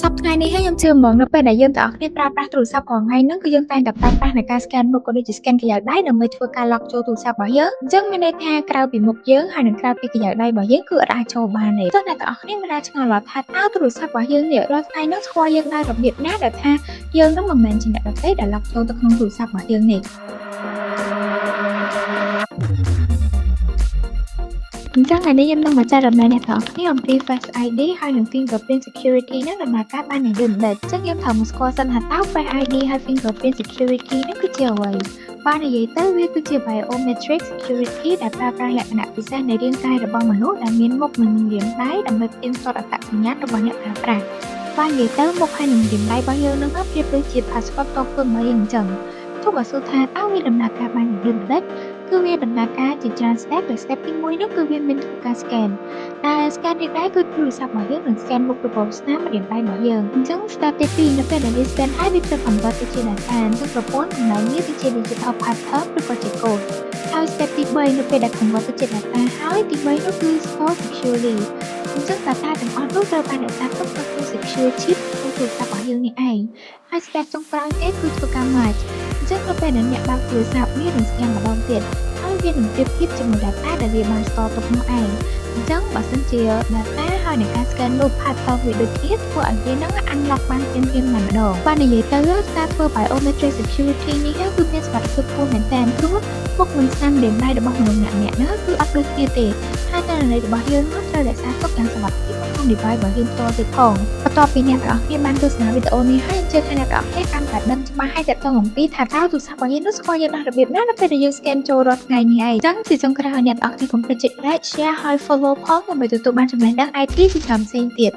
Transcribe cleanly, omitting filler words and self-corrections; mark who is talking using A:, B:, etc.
A: សប្តាហ៍នេះហើយខ្ញុំជឿហ្មងនៅពេលដែលយើងទាំងអស់គ្នាប្រើប្រាស់ទូរស័ព្ទរាល់ថ្ងៃហ្នឹងគឺយើងតែងតែប្រើប្រាស់នៃការ scan មុខក៏ដូចជា scan ក្រយៅដៃដើម្បីធ្វើការ lock ចូលទូរស័ព្ទរបស់យើងអញ្ចឹងមានន័យថាក្រៅពីមុខយើងហើយនិងក្រៅពីក្រយៅដៃរបស់យើងគឺអាចចូលបានទេតោះអ្នកទាំងអស់គ្នាមិនដែលឆ្ងល់ឡើយថាតើទូរស័ព្ទរបស់យើងនេះរាល់ថ្ងៃហ្នឹងស្គាល់យើងដោយរបៀបណាដែលថាយើងហ្នឹងមិនមែនជាអ្នកដទៃដែល lock ចូលទៅក្នុងទូរស័ព្ទរបស់យើងនេះអញ្ចឹងថ្ងៃនេះខ្ញុំនឹងមកចែករំលែកអ្នកទាំងអស់គ្នាអំពី Face ID ហើយនិង Fingerprint Security ហ្នឹងដំណើរការបានយ៉ាងយឺតដិតអញ្ចឹងយើងត្រូវមកស្គាល់សិនថាតើ Face ID ហើយ Fingerprint Security ហ្នឹងគឺជាអ្វីបាននិយាយទៅវាគឺជា biometric security ដែលប្រើប្រាស់លក្ខណៈពិសេសនៃរាងកាយរបស់មនុស្សដែលមានមុខនិងរាងដៃដើម្បីផ្ទៀងផ្ទាត់អត្តសញ្ញាណរបស់អ្នកប្រើប្រាស់បាននិយាយទៅមុខហើយនិងរាងដៃរបស់យើងហ្នឹងប្រៀបដូចជា passport តខ្លួនរបស់យើងអញ្ចឹងទោះបើសួរថាតើវាដំណើរការបានយ៉ាងយឺតដិតគឺវាដំណើរការជាច្រើន step ដោយ step ទី1នោះគឺវាមានធ្វើការ scan តែ scan នេះដែរគឺទូរស័ព្ទរបស់យើងនឹង scan មុខរបបស្នាមរាងដៃរបស់យើងអញ្ចឹង step ទី2នៅពេលដែលវា scan ហើយវាត្រូវ convert ទៅជា data អញ្ចឹងប្រព័ន្ធកំណែនេះវាជា digital pattern ឬក៏ជា code ហើយ step ទី3នៅពេលដែល convert ទៅជា data ហើយទី3នោះគឺ store securely អញ្ចឹង data ទាំងអស់នោះត្រូវបានរក្សាទុកនៅក្នុង secure chip ក្នុងទូរស័ព្ទរបស់យើងនេះឯងហើយ step ចុងក្រោយគេគឺធ្វើការ merge អញ្ចឹងនៅពេលដែលអ្នកបើកទូរស័ព្ទវានឹង scan ម្ដងទៀតហើយវានឹងប្រៀបធៀបជាមួយ data ដែលវាបាន store ទុកនោះឯងអញ្ចឹងបើសិនជា data ហើយនឹងការ scan នោះ pattern វាដូចគ្នាធ្វើឲ្យវានឹង unlock បានភ្លាមៗតែម្ដងបាននិយាយទៅការធ្វើ biometric security នេះគឺមានសុវត្ថិភាពខ្ពស់មែនទែនព្រោះមុខនិងស្នាមរាងដៃរបស់មនុស្សម្នាក់ៗហ្នឹងគឺអត់ដូចគ្នាទេហើយទិន្នន័យរបស់យើងនោះត្រូវរក្សាទុកយ៉ាងសុវត្ថិភាពក្នុង device របស់យើងផ្ទាល់ទៀតផងបន្ទាប់ពីអ្នកទាំងអស់គ្នាបានទស្សនាវីដេអូនេះហើយអញ្ជើញថាអ្នកទាំងអស់គ្នាកាន់តែដឹងច្បាស់ហើយទាក់ទងអំពីថាតើទូរស័ព្ទរបស់យើងនោះស្គាល់យើងដល់របៀបណានៅពេលដែលយើង scan ចូលរាល់ថ្ងៃនេះឯងអញ្ចឹងជាចុងក្រោយអ្នកទាំងអស់គ្នាកុំភ្លេចចុច like share ហើយ follow ផងដើម្បីទទួលបានចំណេះដឹង IT ជាច្រើនផ្សេងទៀត